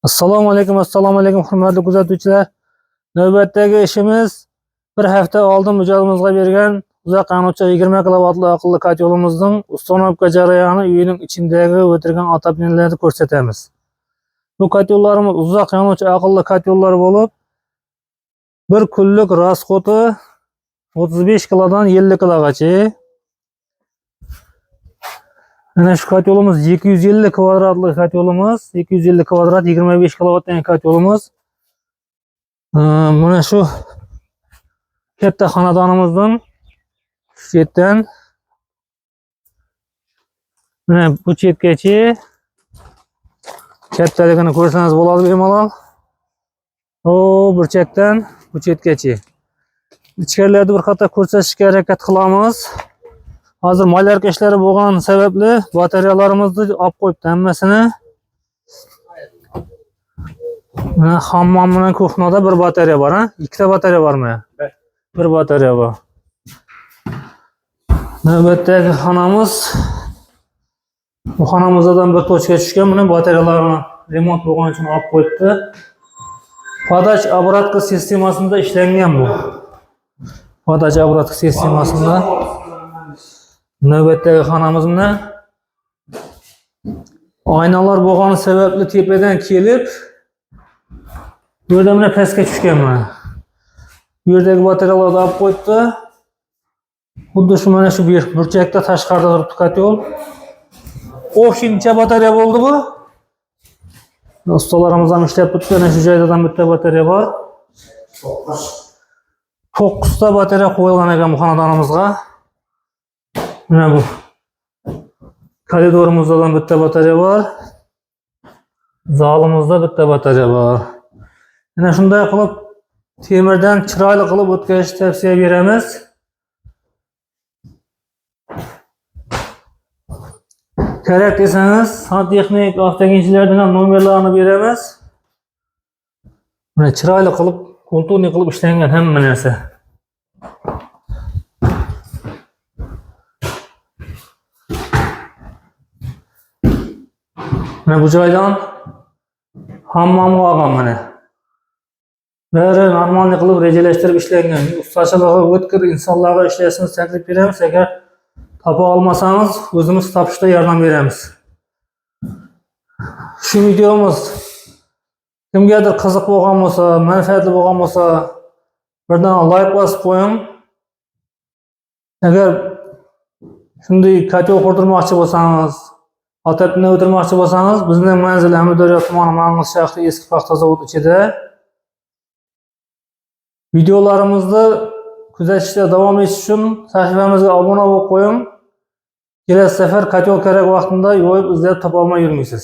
Assalomu alaykum hurmatli kuzatuvchilar. Navbatdagi ishimiz bir hafta oldin mijozimizga bergan uzoq qanotcha 20 kilovatli aqlli kotyolimizning uстановка jarayoni uyining ichidagi o'tirgan otoplarni ko'rsatamiz. Bu kotyollarimiz uzoq qanotcha aqlli kotyollar bo'lib, bir kunlik rasxoti 35 kilodan 50 kilogacha. Mana shu kotyolimiz 250 kvadratli kotyolimiz, 250 kvadrat 25 kilovatdan kotyolimiz. Mana shu katta xonadonimizdan shu chetdan mana bu chetgacha kattaligini ko'rsangiz bo'ladi bemalol. Burchakdan bu chetgacha. Ichkarilarda bir qator ko'rsatishga harakat qilamiz. Hozir malyarka ishlari bo'lgan sababli batareyalarimizni olib qo'yibdi hammasini. Mana hammom bilan kuxnada bir batareya bor, ha? Ikkita batareya bormi? Bir batareya bor. Navbatdagi xonamiz. Bu xonamizdan bir tochka tushgan, buni batareyalarni remont bo'lgani uchun olib qo'yibdi. Podach обратка sistemasida ishlangan bu. Podach обратка sistemasida. Navbatdagi xonamiz bilan oynalar bo'lgani sababli tepadan kelib bu yerda mana pastga tushgan mana. Bu yerdagi batareyalarni olib qo'yibdi. Xuddi shu mana shu burchakda tashqarida turibdi kotyol. O'shincha batareya bo'ldi bu. Ustalarimiz ham ishlab turibdi. Mana shu joyda ham bitta batareya bor. 9 ta batareya qo'yilgan ekan bu xonadonimizga. Mana bu koridorimizda ham bitta batareya bor. Zolimizda bitta batareya bor. Mana shunday qilib temirdan chiroyli qilib o'tkazishni tavsiya beramiz. Kerak desangiz, santexnik avtogenchilardan ham nomerlarini beramiz. Mana chiroyli qilib, kulturniy qilib ishlangan hamma narsa. Mana bu joydan hammomga olgan mana. Bari normalniy qilib rejalashtirib ishlangan. Ustachilig'i o'tkir insonlarga ishlashni taklif beramiz. Agar topa olmasangiz, o'zimiz topishda yordam beramiz. Shu videomiz kimgadir qiziq bo'lgan bo'lsa, manfaatli bo'lgan bo'lsa, birdan like bosib qo'ying. Agar shunday kotyol qurdirmoqchi bo'lsangiz, otapni o'tirmoqchi bo'lsangiz, bizning manzil Amudaryo tumani Mang'uz shahri eski paxta zavodi ichida. Videolarimizni kuzatishda davom etish uchun sahifamizga obuna bo'lib qo'ying. Kelasi safar kotyol kerak vaqtida yo'yib izlab topa olmay yurmaysiz.